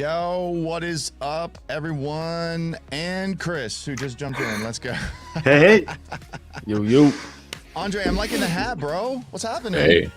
Yo, what is up, everyone? And Chris, who just jumped in. Let's go. Hey. Yo. Andre, I'm liking the hat, bro. What's happening?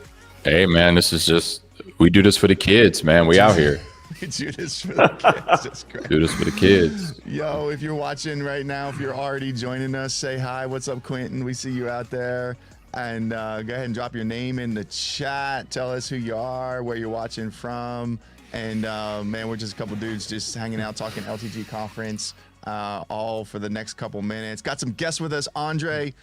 Hey, man. This is just, we do this for the kids, man. We out here. We do this for the kids. That's great. Do this for the kids. Yo, if you're watching right now, if you're already joining us, say hi. What's up, Quentin? We see you out there. And go ahead and drop your name in the chat. Tell us who you are, where you're watching from. And man, we're just a couple dudes just hanging out, talking LTG conference, all for the next couple minutes. Got some guests with us. Andre,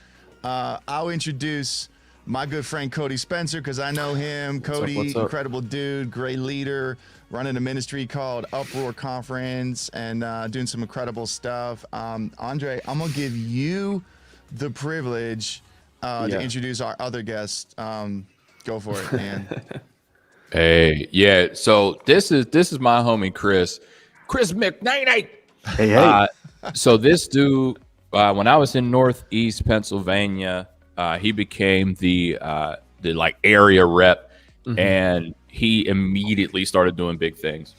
I'll introduce my good friend Cody Spencer, because I know him. Cody, what's up? incredible dude, great leader, running a ministry called Uproar Conference and doing some incredible stuff. Andre, I'm gonna give you the privilege to introduce our other guest. Go for it, man. Hey, yeah. So this is my homie Chris McNaney. Hey. So this dude, when I was in Northeast Pennsylvania, he became the like area rep, and he immediately started doing big things.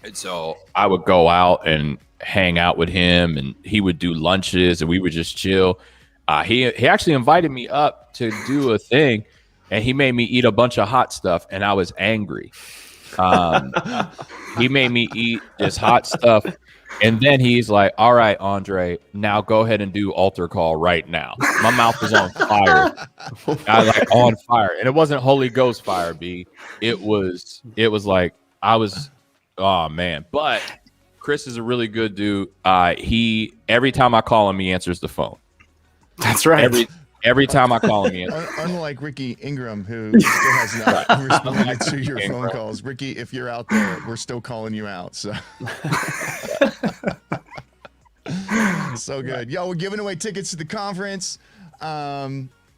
And so I would go out and hang out with him, and he would do lunches, and we would just chill. He actually invited me up to do a thing, and he made me eat a bunch of hot stuff, and I was angry. He made me eat this hot stuff, and then he's like, all right, Andre, now go ahead and do altar call right now. My mouth was on fire. I was like on fire, and it wasn't Holy Ghost fire, B. It was like I was, oh man. But Chris is a really good dude. Every time I call him, he answers the phone. That's right. Every time I call him, he answers. Unlike Ricky Ingram, who still has not responded to your phone calls. Ricky, if you're out there, we're still calling you out. So, so good. Yo, we're giving away tickets to the conference.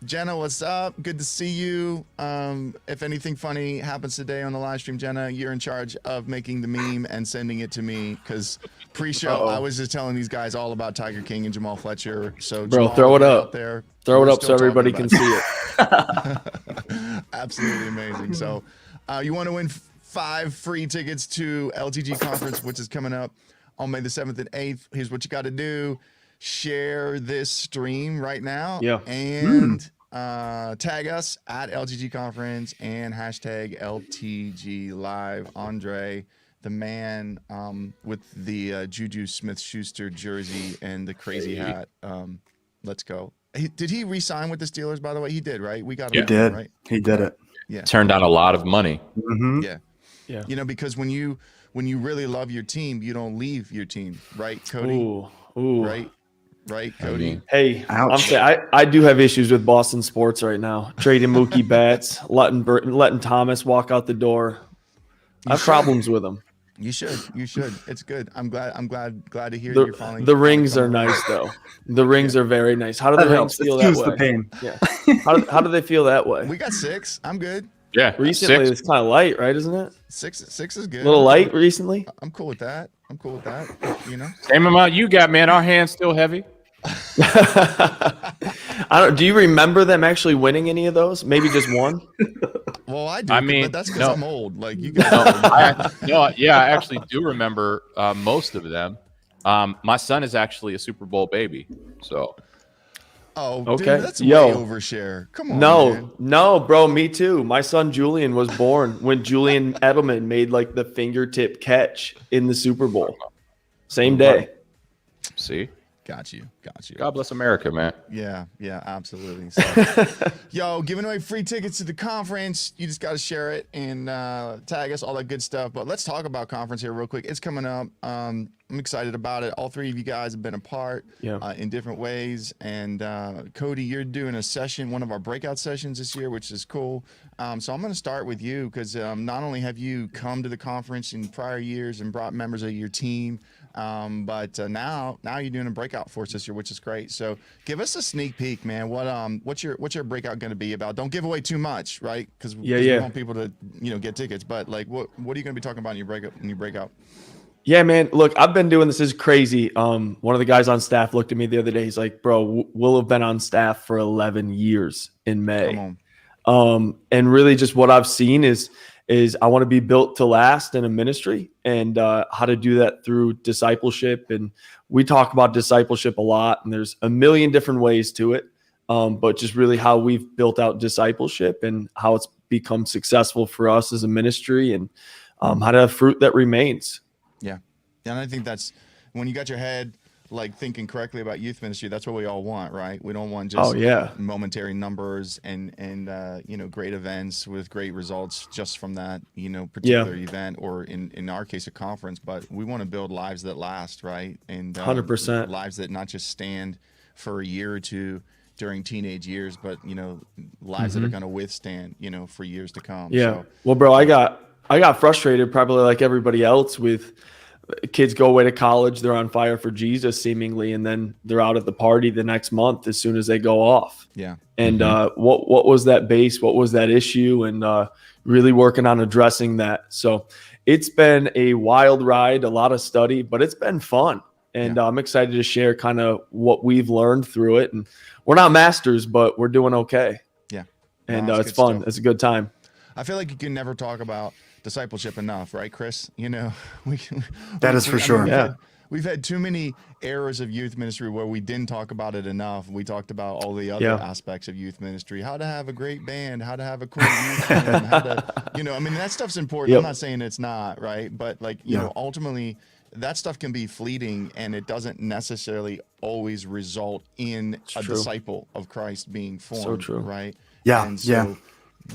Jenna, what's up? Good to see you. If anything funny happens today on the live stream, Jenna, you're in charge of making the meme and sending it to me, because pre-show I was just telling these guys all about Tiger King and Jamal Fletcher. So, Bro, Jamal, throw it up. There. Throw it We're up so still everybody talking can about see it. Absolutely amazing. So you want to win 5 free tickets to LTG conference, which is coming up on May the 7th and 8th. Here's what you got to do. Share this stream right now. Yeah. And tag us at LTG conference and hashtag LTG Live. Andre, the man with the Juju Smith-Schuster jersey and the crazy hat. Let's go. Did he re-sign with the Steelers, by the way? He did, right? We got him. He did. Right? He did it. Yeah. Turned out a lot of money. Yeah. Yeah. You know, because when you really love your team, you don't leave your team, right, Cody? Ooh. Right, Cody. Hey, Ouch. I'm saying I do have issues with Boston sports right now. Trading Mookie Betts, letting Thomas walk out the door. I have problems with them. You should. It's good. I'm glad to hear you're finally. The rings are nice though. The rings are very nice. How do the rings feel that Excuse way? the pain. Yeah. How do they feel that way? We got 6. I'm good. Yeah. Recently, 6. it's kind of light, right? Isn't it? 6 is good. A little light recently. I'm cool with that. You know. Same amount you got, man. Our hand's still heavy. Do you remember them actually winning any of those? Maybe just one. Well, I do. I mean, but that's because no. I'm old. Like you guys. I actually do remember most of them. My son is actually a Super Bowl baby. So Oh, Okay. dude, that's Yo. way overshare. Come on. man. No, bro, me too. My son Julian was born when Julian Edelman made like the fingertip catch in the Super Bowl. Same day. see, Got you. God bless America, man. Yeah, absolutely. So, yo, giving away free tickets to the conference. You just got to share it and tag us, all that good stuff. But let's talk about conference here real quick. It's coming up. I'm excited about it. All 3 of you guys have been a part in different ways. And Cody, you're doing a session, one of our breakout sessions this year, which is cool. So I'm going to start with you because not only have you come to the conference in prior years and brought members of your team, but now you're doing a breakout for us this year, which is great. So give us a sneak peek, man. What's your breakout going to be about? Don't give away too much, right? Because we want people to get tickets. But like, what are you going to be talking about in your breakout? Yeah, man. Look, I've been doing this. This is crazy. One of the guys on staff looked at me the other day. He's like, "Bro, we'll have been on staff for 11 years in May." Come on. And really, just what I've seen is is I want to be built to last in a ministry, and how to do that through discipleship. And we talk about discipleship a lot, and there's a million different ways to it. But just really how we've built out discipleship and how it's become successful for us as a ministry, and how to have fruit that remains. Yeah. And I think that's when you got your head like thinking correctly about youth ministry, that's what we all want, right? We don't want just momentary numbers and great events with great results just from that, particular event, or in our case, a conference, but we want to build lives that last, right? And 100% lives that not just stand for a year or two during teenage years, but, lives that are going to withstand, for years to come. Yeah. So, well, bro, I got frustrated, probably like everybody else, with kids go away to college, they're on fire for Jesus seemingly, and then they're out at the party the next month as soon as they go off. Yeah. And what was that base? What was that issue? And really working on addressing that. So it's been a wild ride, a lot of study, but it's been fun. And I'm excited to share kind of what we've learned through it. And we're not masters, but we're doing okay. Yeah. And it's fun. Stuff. It's a good time. I feel like you can never talk about discipleship enough, right, Chris? That is for sure. We've had too many eras of youth ministry where we didn't talk about it enough. We talked about all the other aspects of youth ministry, how to have a great band, how to have a cool youth team, how to, that stuff's important. I'm not saying it's not, right? But ultimately that stuff can be fleeting, and it doesn't necessarily always result in a disciple of Christ being formed. So true. Right? Yeah. And so,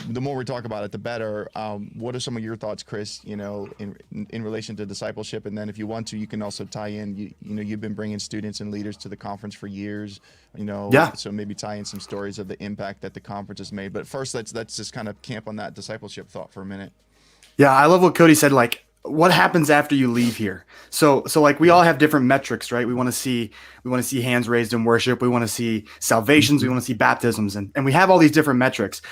the more we talk about it, the better. What are some of your thoughts, Chris, in relation to discipleship? And then if you want to, you can also tie in, you've been bringing students and leaders to the conference for years, so maybe tie in some stories of the impact that the conference has made. But first, let's just kind of camp on that discipleship thought for a minute. Yeah, I love what Cody said, like, what happens after you leave here? So like we all have different metrics, right? We want to see hands raised in worship. We want to see salvations. We want to see baptisms, and we have all these different metrics.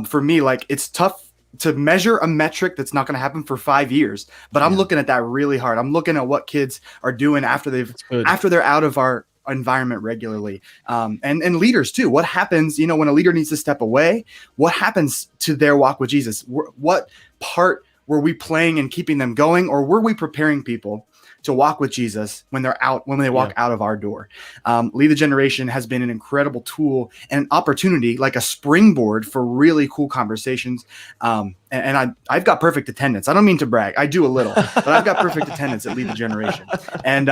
For me, like, it's tough to measure a metric that's not going to happen for 5 years, but I'm looking at that really hard. I'm looking at what kids are doing after they're out of our environment regularly, and leaders too. What happens, when a leader needs to step away? What happens to their walk with Jesus? What part were we playing and keeping them going, or were we preparing people to walk with Jesus when they walk out of our door? Lead the Generation has been an incredible tool and an opportunity, like a springboard for really cool conversations. And I've got perfect attendance. I don't mean to brag. I do a little, but I've got perfect attendance at Lead the Generation. And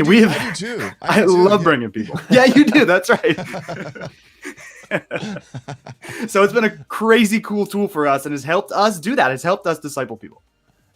we have. I do too. I love bringing people. Yeah, you do. That's right. So it's been a crazy cool tool for us, and has helped us do that. It's helped us disciple people.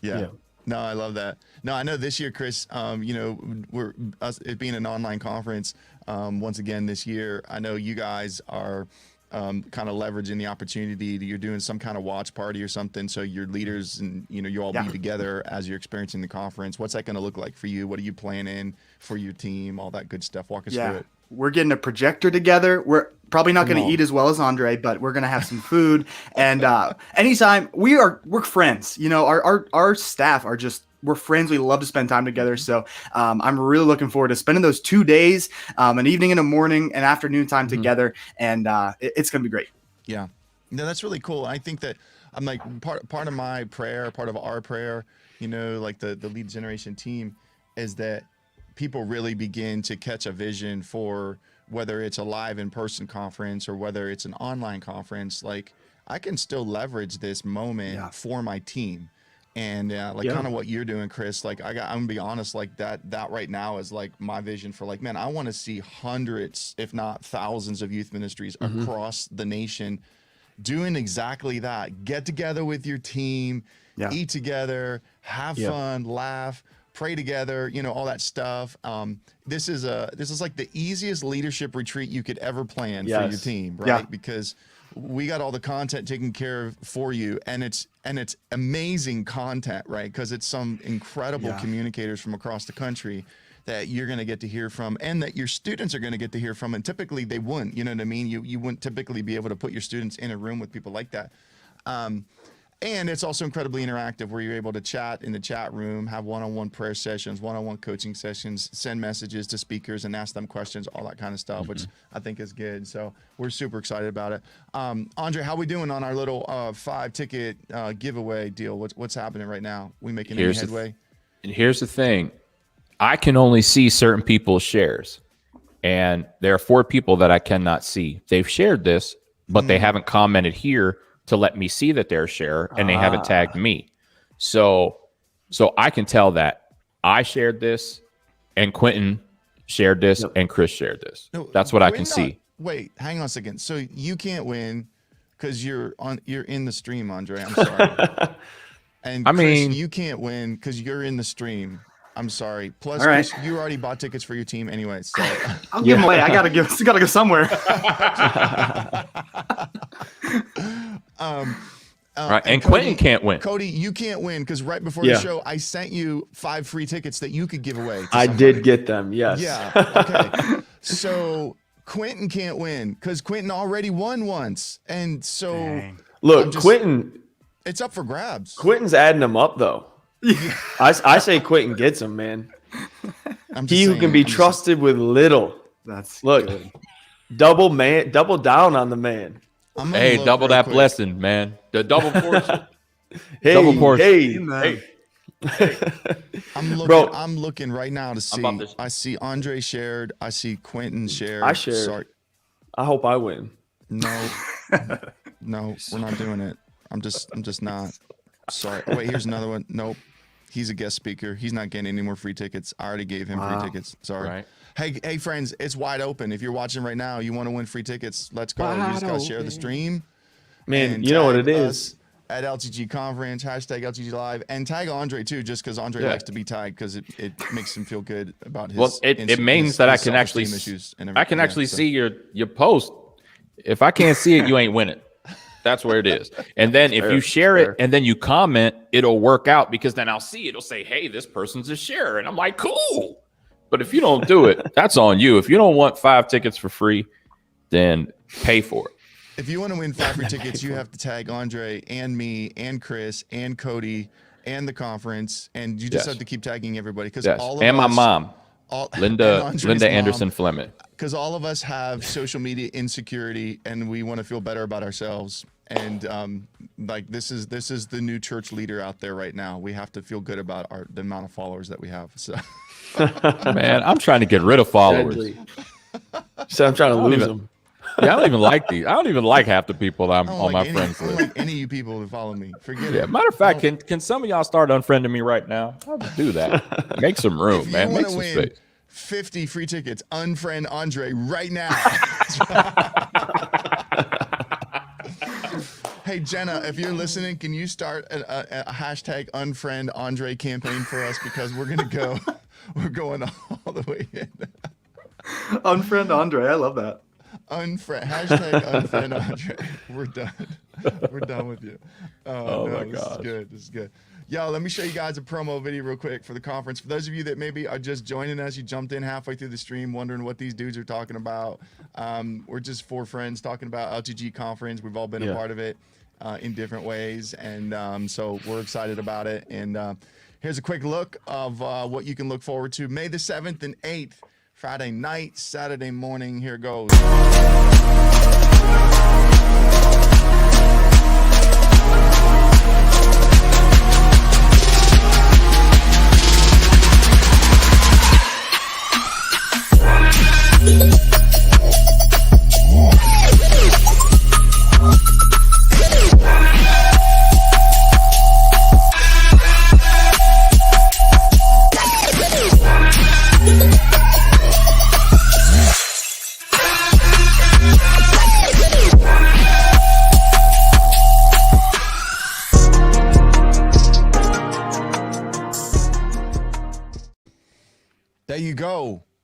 Yeah. No, I love that. No, I know this year, Chris, it being an online conference, once again this year, I know you guys are kind of leveraging the opportunity. You're doing some kind of watch party or something, so your leaders and you all be together as you're experiencing the conference. What's that going to look like for you? What are you planning for your team? All that good stuff. Walk us through it. We're getting a projector together. We're probably not going to eat as well as Andre, but we're going to have some food. And anytime we're friends, our staff are we're friends. We love to spend time together. So I'm really looking forward to spending those 2 days, an evening and a morning and afternoon time together. And it's going to be great. Yeah. No, that's really cool. I think that I'm like part of my prayer, part of our prayer, like the Lead Generation team, is that people really begin to catch a vision for whether it's a live in-person conference or whether it's an online conference. Like, I can still leverage this moment for my team. And kind of what you're doing, Chris, like I'm gonna be honest, like that right now is like my vision for, like, man, I want to see hundreds, if not thousands, of youth ministries across the nation doing exactly that. Get together with your team, eat together, have fun, laugh, pray together, all that stuff. This is like the easiest leadership retreat you could ever plan for your team, right? Because we got all the content taken care of for you, and it's amazing content, right? Because it's some incredible communicators from across the country that you're going to get to hear from, and that your students are going to get to hear from. And typically they wouldn't, you know what I mean? You wouldn't typically be able to put your students in a room with people like that. And it's also incredibly interactive where you're able to chat in the chat room, have one-on-one prayer sessions, one-on-one coaching sessions, send messages to speakers and ask them questions, all that kind of stuff, which I think is good. So we're super excited about it. Andre, how we doing on our little 5-ticket giveaway deal? What's happening right now? We making any headway? Here's the thing. I can only see certain people's shares. And there are 4 people that I cannot see. They've shared this, but they haven't commented here to let me see that they're a share, and they haven't tagged me. So I can tell that I shared this, and Quentin shared this, and Chris shared this. No, that's what I can see. Wait, hang on a second. So you can't win because you're in the stream, Andre. I'm sorry. And I Chris, mean, you can't win because you're in the stream. I'm sorry. Plus, All right. Chris, you already bought tickets for your team anyway. So I'll give them away. I gotta go somewhere. Right, and Quentin can't win. Cody, you can't win because right before the show, I sent you 5 free tickets that you could give away. I did get them. Yes. Yeah. Okay. So Quentin can't win because Quentin already won once, and so Dang. Look, Quentin. It's up for grabs. Quentin's adding them up though. I say Quentin gets them, man. He who can be trusted with little. That's look. good. Double down on the man. Hey, double that blessing, man. The double portion. Hey, double portion. Hey. I'm looking right now to see. I see Andre shared. I see Quentin shared. I shared. Sorry. I hope I win. No, we're not doing it. I'm just not. Sorry. Oh, wait, here's another one. Nope. He's a guest speaker. He's not getting any more free tickets. I already gave him free tickets. Sorry. Right. Hey, friends, it's wide open. If you're watching right now, you want to win free tickets, let's go. You just got to share the stream. Man, you know what it is. At LTG Conference, hashtag LTG Live, and tag Andre too, just because Andre likes to be tagged because it makes him feel good about his. Well, it means that I can actually see your post. If I can't see it, you ain't winning. That's where it is. And then if you share it and then you comment, it'll work out because then I'll see it. It'll say, hey, this person's a sharer. And I'm like, cool. But if you don't do it, that's on you. If you don't want 5 tickets for free, then pay for it. If you want to win 5 free tickets, you have to tag Andre and me and Chris and Cody and the conference. And you just have to keep tagging everybody because all of us, my mom. Linda Anderson Fleming. Because all of us have social media insecurity and we want to feel better about ourselves. And like this is the new church leader out there right now. We have to feel good about the amount of followers that we have. So man, I'm trying to get rid of followers. So I'm trying to lose them. Yeah, I don't even like these. I don't even like half the people that I'm on my friends list. I don't like any of you people who follow me. Forget it. Matter of fact, can some of y'all start unfriending me right now? I'll do that. Make some room, man. Make some space. 50 free tickets. Unfriend Andre right now. Hey, Jenna, if you're listening, can you start a hashtag unfriend Andre campaign for us? Because we're going all the way in. Unfriend Andre. I love that. Hashtag unfriend Andre. We're done. We're done with you. Oh my God. This is good. Yo, let me show you guys a promo video real quick for the conference. For those of you that maybe are just joining us, you jumped in halfway through the stream wondering what these dudes are talking about. We're just 4 friends talking about LTG conference. We've all been a part of it in different ways. And so we're excited about it. And here's a quick look of what you can look forward to. May the 7th and 8th, Friday night, Saturday morning. Here it goes.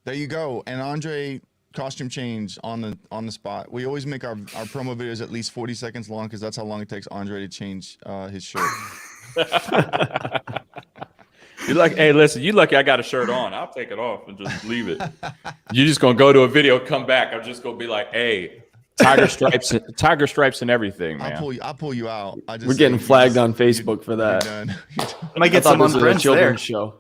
There you go. And Andre, costume change on the spot. We always make our promo videos at least 40 seconds long because that's how long it takes Andre to change his shirt. You're like, hey, listen, you lucky I got a shirt on. I'll take it off and just leave it. You're just gonna go to a video, come back. I'm just gonna be like, hey, tiger stripes and everything, man. I'll pull you out. We're getting flagged on Facebook for that. I might get I some thought this was a unfriends there. children's show.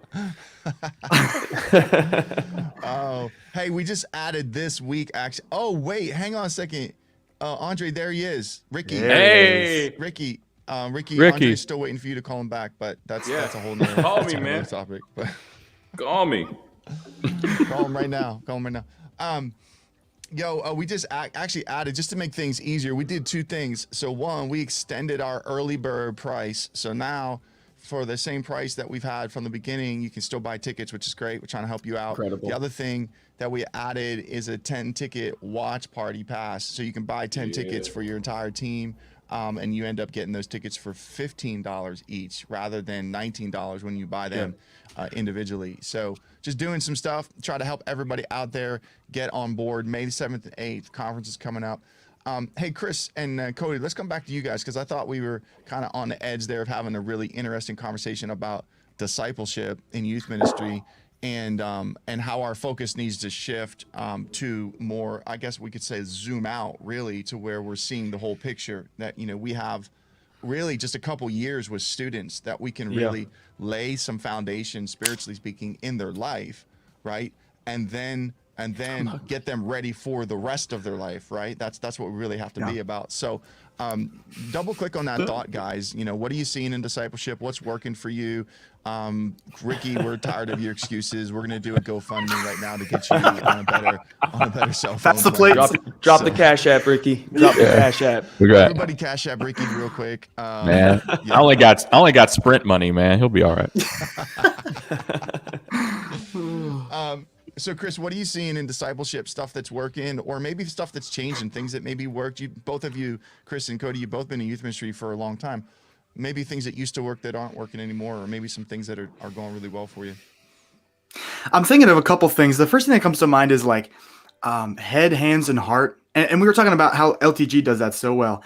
Oh, hey, we just added this week. Actually, oh wait, hang on a second. Andre, there he is. Ricky. Hey, Ricky. Ricky. Ricky. Andre's still waiting for you to call him back, but that's a whole nother, Call that's me, a whole man. nother topic. But call me. call him right now. We just actually added, just to make things easier, we did two things. So one, we extended our early bird price. So now for the same price that we've had from the beginning, you can still buy tickets, which is great. We're trying to help you out. Incredible. The other thing that we added is a 10-ticket watch party pass. So you can buy 10 tickets for your entire team. And you end up getting those tickets for $15 each rather than $19 when you buy them individually. So just doing some stuff, try to help everybody out there get on board. May the 7th and 8th, conference is coming up. Hey, Chris and Cody, let's come back to you guys because I thought we were kind of on the edge there of having a really interesting conversation about discipleship in youth ministry and how our focus needs to shift to more, I guess we could say, zoom out really to where we're seeing the whole picture. That, you know, we have really just a couple years with students that we can really lay some foundation, spiritually speaking, in their life, right? And then get them ready for the rest of their life, right? That's what we really have to be about. So double click on that thought, guys. You know, what are you seeing in discipleship? What's working for you? Ricky, we're tired of your excuses. We're gonna do a GoFundMe right now to get you on a better cell phone. That's the plan. place. Drop the Cash App, Ricky. Drop the Cash App. Everybody Cash App Ricky real quick. Man, I only got Sprint money, man. He'll be all right. So Chris, what are you seeing in discipleship, stuff that's working, or maybe stuff that's changing, things that maybe worked? You both of you, Chris and Cody, you've both been in youth ministry for a long time. Maybe things that used to work that aren't working anymore, or maybe some things that are going really well for you. I'm thinking of a couple things. The first thing that comes to mind is like head, hands, and heart. And we were talking about how LTG does that so well.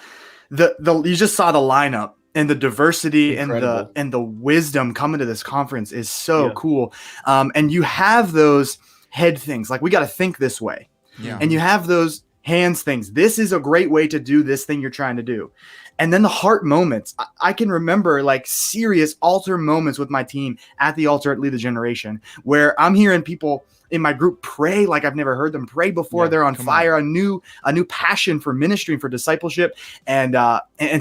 You just saw the lineup and the diversity and the wisdom coming to this conference is so cool. And you have those head things, like we got to think this way. Yeah. And you have those hands things. This is a great way to do this thing you're trying to do. And then the heart moments. I can remember like serious altar moments with my team at the altar at Lead the Generation, where I'm hearing people in my group pray like I've never heard them pray before. They're on fire, a new passion for ministry and for discipleship. And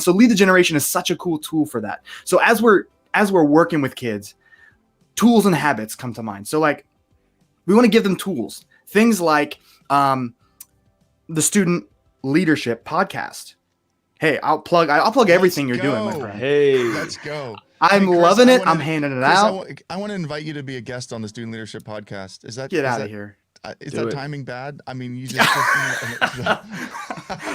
so Lead the Generation is such a cool tool for that. So as we're working with kids, tools and habits come to mind. So like we want to give them tools, things like the student leadership podcast. Hey, I'll plug everything you're doing, my friend. Hey, let's go. I'm loving it. I'm handing it out. I want to invite you to be a guest on the Student Leadership Podcast. Get out of here? Is that timing bad? I mean, you just.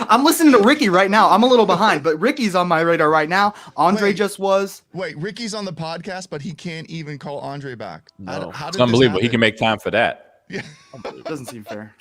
I'm listening to Ricky right now. I'm a little behind, but Ricky's on my radar right now. Andre just was. Wait, Ricky's on the podcast, but he can't even call Andre back. No. It's unbelievable. He can make time for that. Yeah. Doesn't seem fair.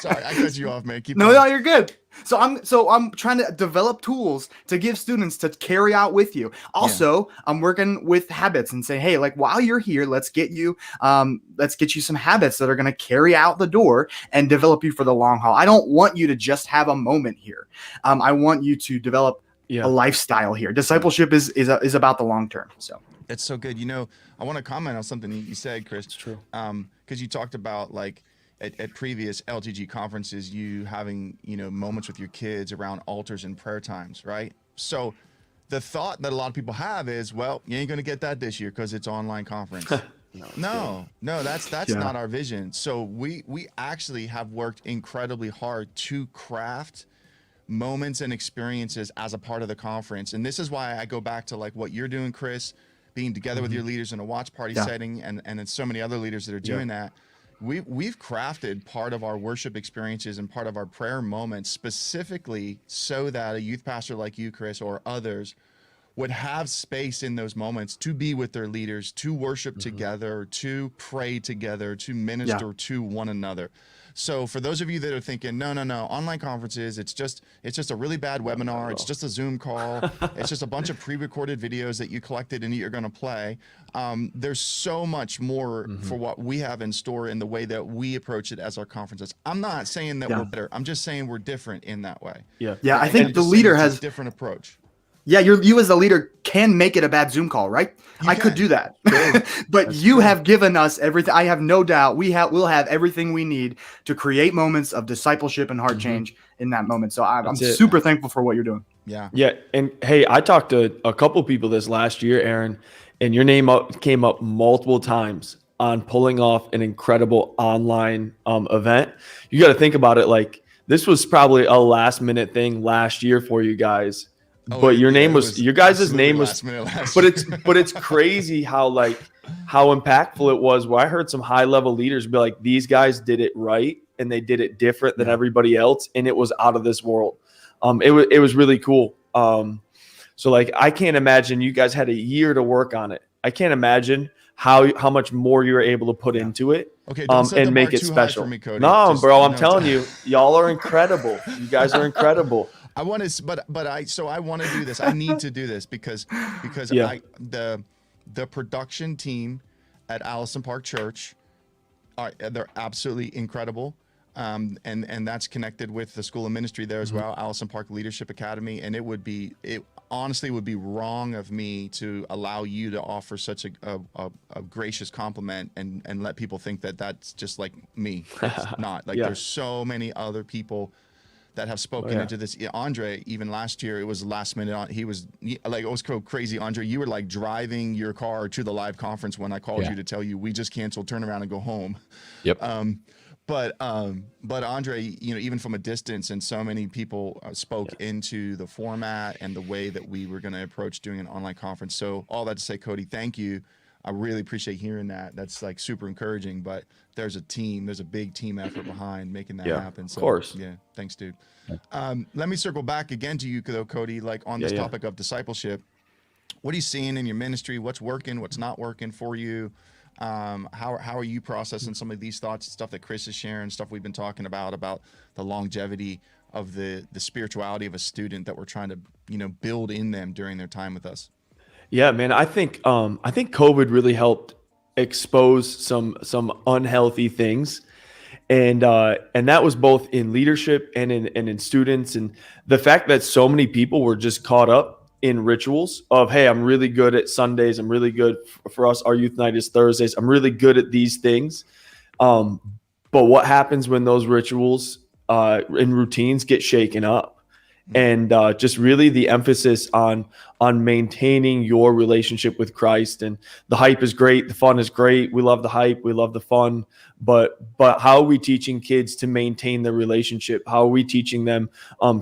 Sorry, I cut you off, man. Keep no, going. no, you're good. So I'm trying to develop tools to give students to carry out with you. Also, I'm working with habits and say, hey, like while you're here, let's get you some habits that are going to carry out the door and develop you for the long haul. I don't want you to just have a moment here. I want you to develop a lifestyle here. Discipleship is about the long term. So it's so good. You know, I want to comment on something you said, Chris. It's true. Because you talked about like at previous LTG conferences, you having, you know, moments with your kids around altars and prayer times, right? So the thought that a lot of people have is, well, you ain't going to get that this year because it's online conference. No, that's not our vision. So we actually have worked incredibly hard to craft moments and experiences as a part of the conference. And this is why I go back to like what you're doing, Chris, being together with your leaders in a watch party setting, and then so many other leaders that are doing that. We've crafted part of our worship experiences and part of our prayer moments specifically so that a youth pastor like you, Chris, or others would have space in those moments to be with their leaders, to worship together, to pray together, to minister to one another. So for those of you that are thinking, no, online conferences, it's just a really bad webinar. It's just a Zoom call. It's just a bunch of pre-recorded videos that you collected and you're going to play. There's so much more for what we have in store in the way that we approach it as our conferences. I'm not saying that we're better. I'm just saying we're different in that way. Yeah. I think the leader has a different approach. Yeah, you as the leader can make it a bad Zoom call, right? I could do that. But you have given us everything. I have no doubt we'll have everything we need to create moments of discipleship and heart change in that moment. So I'm super thankful for what you're doing. Yeah. Yeah. And hey, I talked to a couple people this last year, Aaron, and your name came up multiple times on pulling off an incredible online event. You got to think about it. Like, this was probably a last minute thing last year for you guys. But your name was your guys' name was, but it's crazy how impactful it was. Where I heard some high level leaders be like, these guys did it right and they did it different than everybody else, and it was out of this world. It was really cool. So like, I can't imagine you guys had a year to work on it. I can't imagine how much more you're able to put into it. Okay, and make it special. For me, Cody. No, bro, I'm telling you, y'all are incredible. You guys are incredible. I want to, but I want to do this. I need to do this because the production team at Allison Park Church they're absolutely incredible. And that's connected with the School of Ministry there as well, Allison Park Leadership Academy. And it honestly would be wrong of me to allow you to offer such a gracious compliment and let people think that that's just like me. It's not. Like, there's so many other people that have spoken into this. Andre, even last year, it was last minute. He was like, it was crazy. Andre, you were like driving your car to the live conference when I called you to tell you we just canceled, turn around and go home. Yep. But Andre, even from a distance, and so many people spoke into the format and the way that we were going to approach doing an online conference. So all that to say, Cody, thank you. I really appreciate hearing that. That's like super encouraging, but there's a big team effort behind making that happen. So, of course. Yeah. Thanks, dude. Let me circle back again to you though, Cody, like on this topic of discipleship. What are you seeing in your ministry? What's working? What's not working for you? How are you processing some of these thoughts, stuff that Chris is sharing, stuff we've been talking about the longevity of the spirituality of a student that we're trying to, build in them during their time with us? Yeah, man, I think COVID really helped expose some unhealthy things. And that was both in leadership and in students. And the fact that so many people were just caught up in rituals of, hey, I'm really good at Sundays. I'm really good for us. Our youth night is Thursdays. I'm really good at these things. But what happens when those rituals and routines get shaken up? And just really the emphasis on maintaining your relationship with Christ. And the hype is great. The fun is great. We love the hype. We love the fun. But how are we teaching kids to maintain their relationship? How are we teaching them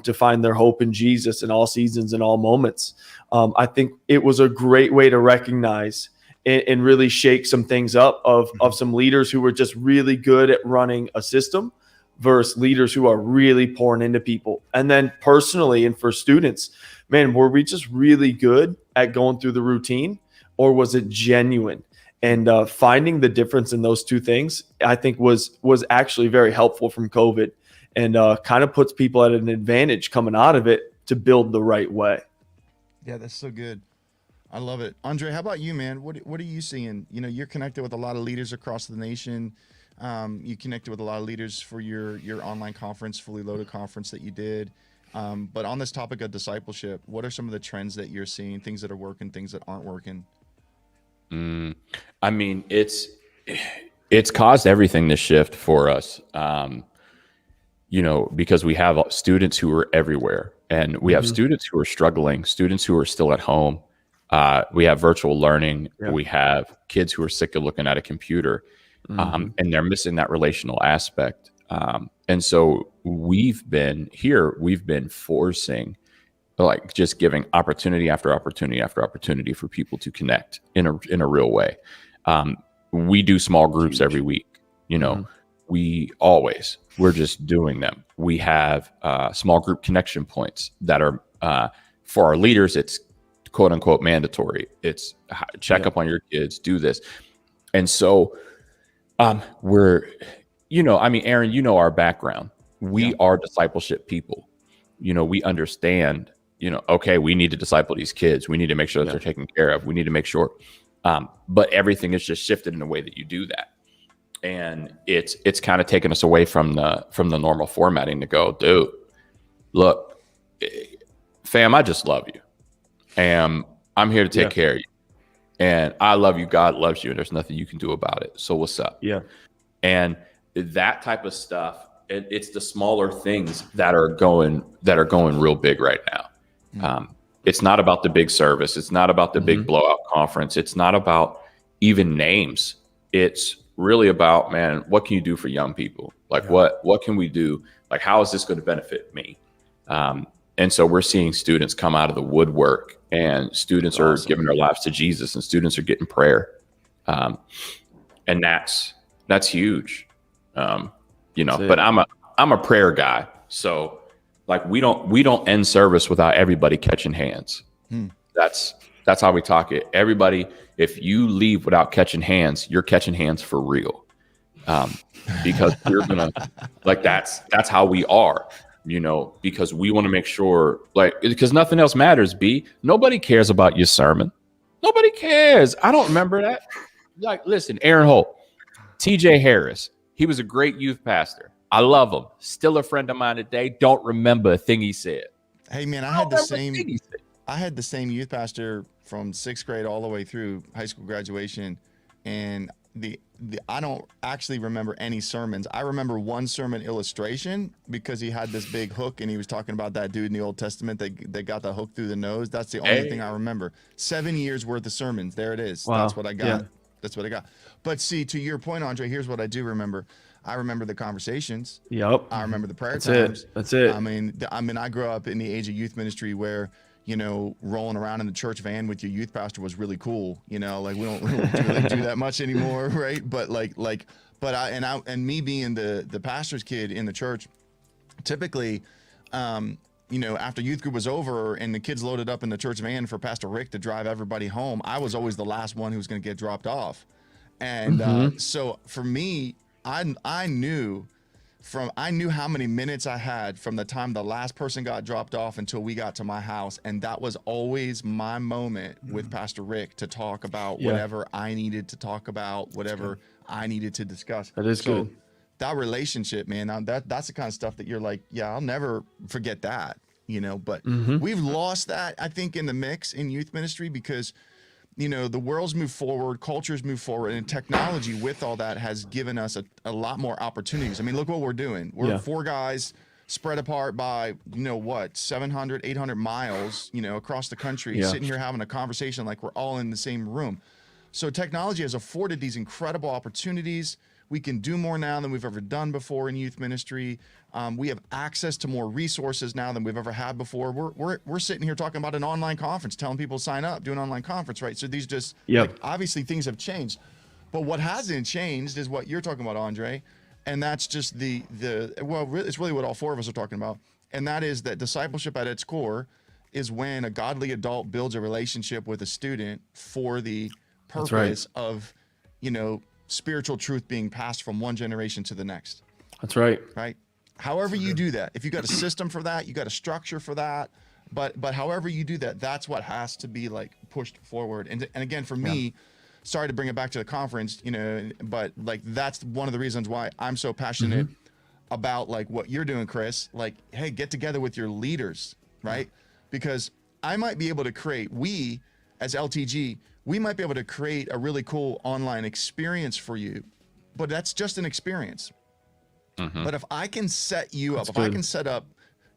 to find their hope in Jesus in all seasons and all moments? I think it was a great way to recognize and really shake some things up of some leaders who were just really good at running a system versus leaders who are really pouring into people. And then personally, and for students, man, were we just really good at going through the routine, or was it genuine? And finding the difference in those two things, I think was actually very helpful from COVID, and kind of puts people at an advantage coming out of it to build the right way. Yeah, that's so good. I love it. Andre, how about you, man? What are you seeing? You're connected with a lot of leaders across the nation. You connected with a lot of leaders for your online conference, Fully Loaded conference that you did. But on this topic of discipleship, what are some of the trends that you're seeing, things that are working, things that aren't working? I mean, it's caused everything to shift for us, because we have students who are everywhere, and we have students who are struggling, students who are still at home. We have virtual learning. Yeah. We have kids who are sick of looking at a computer. And they're missing that relational aspect. And so we've been forcing, like, just giving opportunity after opportunity after opportunity for people to connect in a real way. We do small groups every week. We're just doing them. We have small group connection points that are for our leaders. It's quote unquote mandatory. It's check up on your kids, do this. And so we're, I mean, Aaron, our background. We are discipleship people. We understand, okay, we need to disciple these kids. We need to make sure that they're taken care of. We need to make sure. But everything is just shifted in a way that you do that. And it's kind of taken us away from the normal formatting to go, dude, look, fam, I just love you. And I'm here to take care of you. And I love you. God loves you. And there's nothing you can do about it. So what's up? Yeah. And that type of stuff, it's the smaller things that are going real big right now. It's not about the big service. It's not about the big blowout conference. It's not about even names. It's really about, man, what can you do for young people? Like what can we do? Like, how is this going to benefit me? And so we're seeing students come out of the woodwork, and students are giving their lives to Jesus, and students are getting prayer. And that's huge. But I'm a prayer guy. So like we don't end service without everybody catching hands. That's how we talk it. Everybody, if you leave without catching hands, you're catching hands for real. Because we're gonna that's how we are, because we want to make sure, because nothing else matters. Nobody cares about your sermon. Nobody cares. I don't remember that. Like, listen, Aaron Holt, TJ Harris, he was a great youth pastor. I love him. Still a friend of mine today. Don't remember a thing he said. Hey man, I had the same youth pastor from 6th grade all the way through high school graduation, and I don't actually remember any sermons. I remember one sermon illustration because he had this big hook and he was talking about that dude in the Old Testament that got the hook through the nose. That's the only thing I remember. 7 years worth of sermons. There it is. Wow. That's what I got. Yeah. That's what I got. But see, to your point, Andre, here's what I do remember. I remember the conversations. Yep. I remember the prayer times. That's it. I mean, I grew up in the age of youth ministry where, rolling around in the church van with your youth pastor was really cool. We don't really do that much anymore, right? But me being the pastor's kid in the church, typically, after youth group was over and the kids loaded up in the church van for Pastor Rick to drive everybody home, I was always the last one who was going to get dropped off. And so for me, I knew how many minutes I had from the time the last person got dropped off until we got to my house. And that was always my moment with Pastor Rick to talk about whatever I needed to talk about, whatever I needed to discuss. That is good. That relationship, man, that's the kind of stuff that you're like, I'll never forget that, but we've lost that, I think, in the mix in youth ministry because, the world's moved forward, culture's moved forward, and technology with all that has given us a lot more opportunities. I mean, look what we're doing. We're 4 guys spread apart by, 700, 800 miles, across the country, sitting here having a conversation like we're all in the same room. So technology has afforded these incredible opportunities. We can do more now than we've ever done before in youth ministry. We have access to more resources now than we've ever had before. We're sitting here talking about an online conference, telling people to sign up, do an online conference, right? So these just obviously things have changed, but what hasn't changed is what you're talking about, Andre, and that's just it's really what all 4 of us are talking about, and that is that discipleship at its core is when a godly adult builds a relationship with a student for the purpose of spiritual truth being passed from one generation to the next. That's right. Right. However you do that, if you got a system for that, you got a structure for that, but however you do that, that's what has to be pushed forward. And again, for me, sorry to bring it back to the conference, but that's one of the reasons why I'm so passionate about what you're doing, Chris. Hey, get together with your leaders, right? Because I might be able to we as LTG, we might be able to create a really cool online experience for you, but that's just an experience. But if I can set you up, I can set up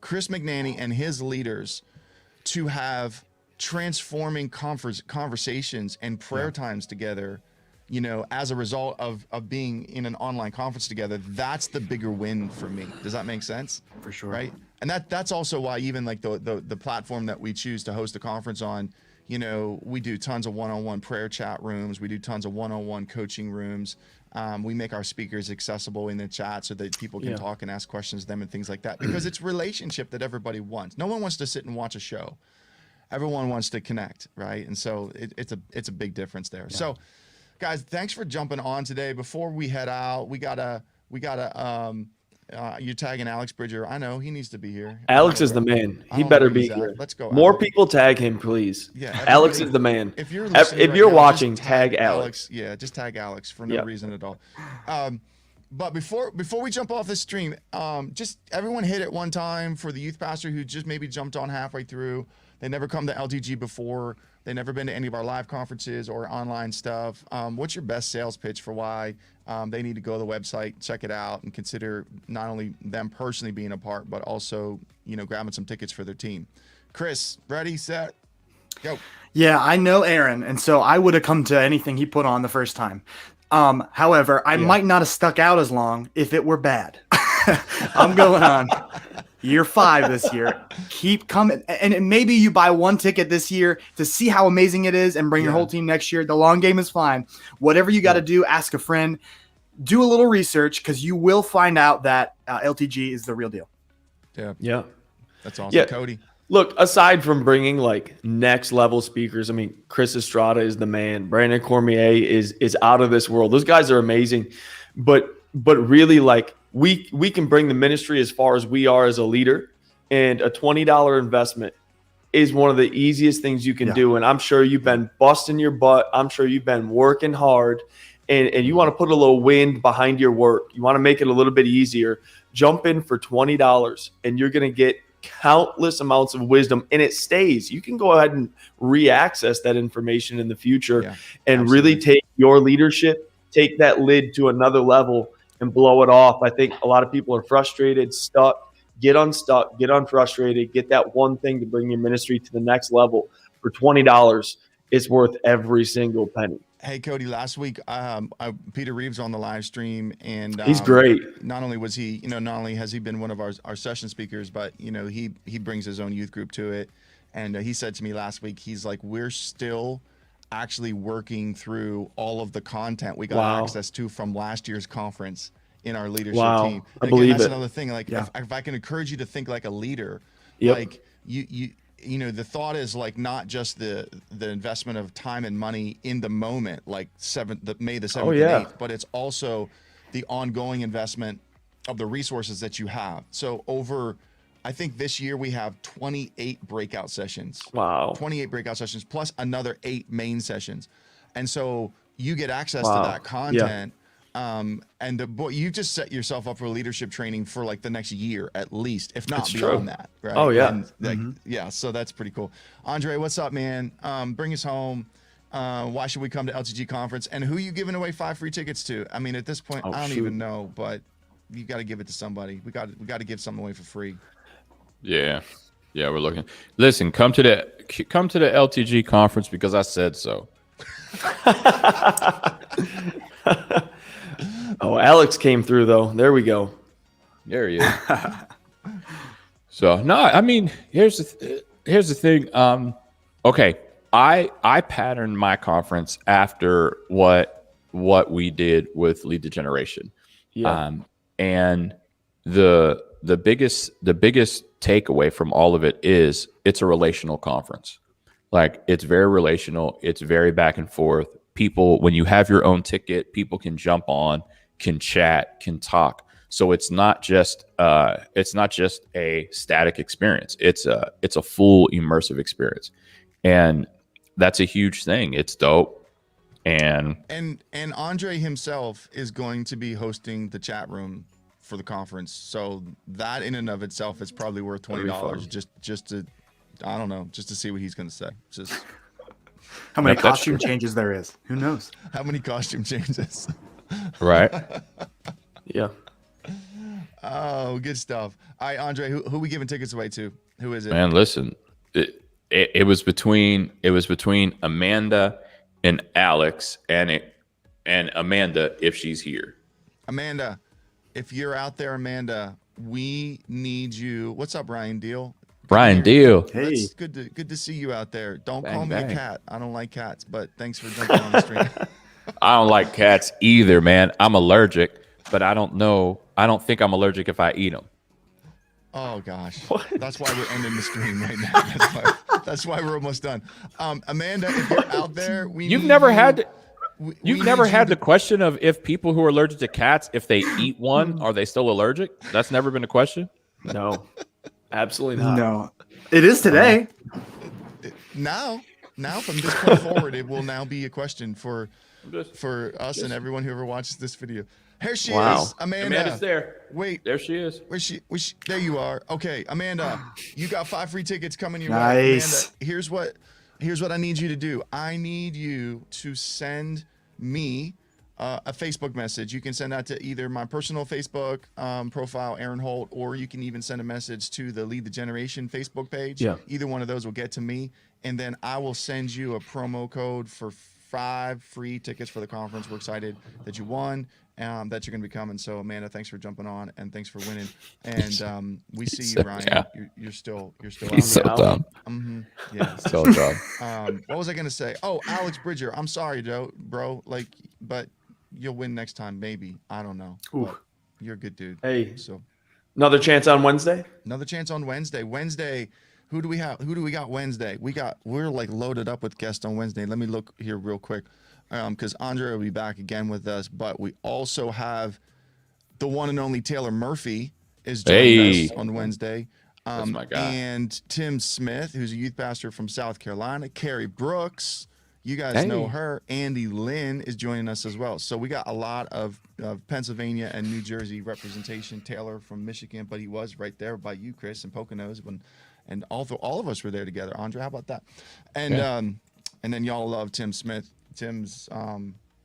Chris McNaney and his leaders to have transforming conversations and prayer times together, as a result of being in an online conference together, that's the bigger win for me. Does that make sense? For sure. Right. And that's also why even the platform that we choose to host a conference on, we do tons of one-on-one prayer chat rooms. We do tons of one-on-one coaching rooms. We make our speakers accessible in the chat so that people can talk and ask questions to them and things like that, because it's relationship that everybody wants. No one wants to sit and watch a show everyone wants to connect, right? And so it's a big difference there. Yeah. So, guys, thanks for jumping on today. Before we head out, we gotta you're tagging Alex Bridger. I know he needs to be here. Alex is the man. He better be here. Let's go. More Alex. people tag him, please. Yeah, Alex is the man. If you're watching, tag Alex. Yeah, just tag Alex for no reason at all. But before we jump off this stream, just everyone hit it one time for the youth pastor who just maybe jumped on halfway through. They never come to LTG before. They never been to any of our live conferences or online stuff. What's your best sales pitch for why they need to go to the website, check it out, and consider not only them personally being a part, but also, grabbing some tickets for their team? Chris, ready, set, go. Yeah, I know Aaron, and so I would have come to anything he put on the first time. However, I might not have stuck out as long if it were bad. I'm going on year 5 this year. Keep coming. And maybe you buy one ticket this year to see how amazing it is and bring your whole team next year. The long game is fine. Whatever you got to do, ask a friend. Do a little research because you will find out that LTG is the real deal. Yeah. That's awesome. Yeah. Cody. Look, aside from bringing like next level speakers, I mean, Chris Estrada is the man. Brandon Cormier is out of this world. Those guys are amazing, but really, like we can bring the ministry as far as we are as a leader, and a $20 investment is one of the easiest things you can do. And I'm sure you've been busting your butt. I'm sure you've been working hard, and you want to put a little wind behind your work. You want to make it a little bit easier. Jump in for $20, and you're going to get countless amounts of wisdom, and it stays. You can go ahead and re-access that information in the future and really take your leadership, take that lid to another level and blow it off. I think a lot of people are frustrated, stuck. Get unstuck, get unfrustrated, get that one thing to bring your ministry to the next level. For $20, it's worth every single penny. Hey, Cody, last week, Peter Reeves on the live stream, and he's great. Not only was he, not only has he been one of our session speakers, but, he brings his own youth group to it. And he said to me last week, he's like, we're still actually working through all of the content we got access to from last year's conference in our leadership team. I believe that's it. Another thing, like if I can encourage you to think like a leader, like the thought is like not just the investment of time and money in the moment, like May the 7th and 8th, but it's also the ongoing investment of the resources that you have. So I think this year we have 28 breakout sessions. Wow. 28 breakout sessions plus another 8 main sessions. And so you get access to that content. You just set yourself up for leadership training for like the next year at least, if not beyond that, right? Oh yeah. And so that's pretty cool. Andre, what's up, man? Bring us home. Why should we come to LTG conference? And who are you giving away 5 free tickets to? I mean, at this point, I don't even know, but you got to give it to somebody. We got to give something away for free. Yeah, we're looking. Listen, come to the LTG conference because I said so. Oh, Alex came through though. There we go. There he is. So no, I mean, here's the thing. Okay, I patterned my conference after what we did with Lead the Generation. Yeah. And the biggest takeaway from all of it is it's a relational conference. Like, it's very relational. It's very back and forth. People, when you have your own ticket, people can jump on, can chat, can talk. So it's not just a static experience. It's a full immersive experience, and that's a huge thing. It's dope. And Andre himself is going to be hosting the chat room for the conference. So that in and of itself is probably worth $20 just to, I don't know, just to see what he's going to say. Just how many costume changes there is. Who knows? How many costume changes? Right. Yeah. Oh, good stuff. All right, Andre, who we giving tickets away to? Who is it? Man, listen, it was between Amanda and Alex, and Amanda, if she's here. Amanda, if you're out there, Amanda, we need you. What's up, Ryan Deal? Brian Deal. Hey, it's good to see you out there. Don't call me a cat. I don't like cats, but thanks for jumping on the stream. I don't like cats either, man. I'm allergic, but I don't think I'm allergic if I eat them. Oh gosh, What? that's why we're ending the stream right now. That's why we're almost done. Amanda, if you're out there, You've never had we you've need never you had to- the question of if people who are allergic to cats, if they eat one, are they still allergic? That's never been a question. No, absolutely not. No, it is today. now from this point forward, it will now be a question for Just- us and everyone who ever watches this video. Here she Wow. is, Amanda. Amanda's there. Wait, There she is. where's she? There you are. Okay, Amanda, you got 5 free tickets coming your way. Nice. Amanda, here's what I need you to do. I need you to send me a Facebook message. You can send that to either my personal Facebook profile, Aaron Holt, or you can even send a message to the Lead the Generation Facebook page. Yeah. Either one of those will get to me, and then I will send you a promo code for 5 free tickets for the conference. We're excited that you won. That you're going to be coming. So Amanda, thanks for jumping on and thanks for winning. And we see you, so Ryan. dumb. You're still He's so out. dumb. Yeah. So dumb. What was I going to say? Oh, Alex Bridger. I'm sorry, bro. But you'll win next time, maybe. I don't know. But you're a good dude. Hey, So another chance on Wednesday. another chance on Wednesday. Who do we have? Who do we got Wednesday? We're like loaded up with guests on Wednesday. Let me look here real quick. Because Andre will be back again with us, but we also have the one and only Taylor Murphy is joining us on Wednesday. That's my guy. And Tim Smith, who's a youth pastor from South Carolina. Carrie Brooks, you guys know her. Andy Lynn is joining us as well. So we got a lot of Pennsylvania and New Jersey representation. Taylor from Michigan, but he was right there by you, Chris, and Poconos, and all of us were there together. Andre, how about that? And then y'all love Tim Smith. Tim's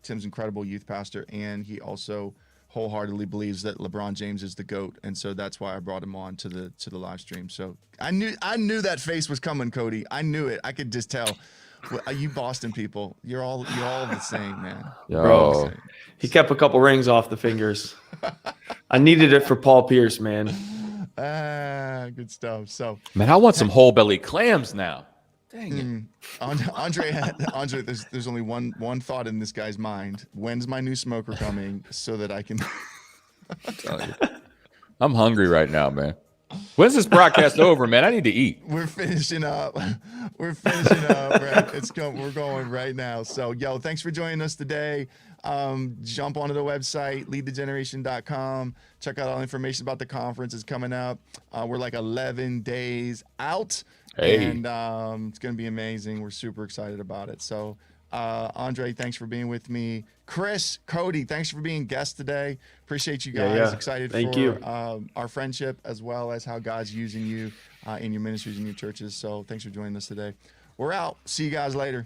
incredible youth pastor, and he also wholeheartedly believes that LeBron James is the GOAT, and so that's why I brought him on to the live stream. So I knew that face was coming, Cody. I knew it. I could just tell. You Boston people, you're all the same, man. Yo. He kept a couple rings off the fingers. I needed it for Paul Pierce, man. Good stuff. So Man, I want some whole belly clams now. Dang it. Andre, there's only one thought in this guy's mind. When's my new smoker coming so that I can? I'm hungry right now, man. When's this broadcast over, man? I need to eat. We're finishing up. Right? We're going right now. So, thanks for joining us today. Jump onto the website, leadthegeneration.com. Check out all the information about the conference. It's coming up. We're like 11 days out. Hey. And it's going to be amazing. We're super excited about it. So, Andre, thanks for being with me. Chris, Cody, thanks for being guests today. Appreciate you guys. Yeah. Excited Thank for you. Our friendship, as well as how God's using you in your ministries and your churches. So thanks for joining us today. We're out. See you guys later.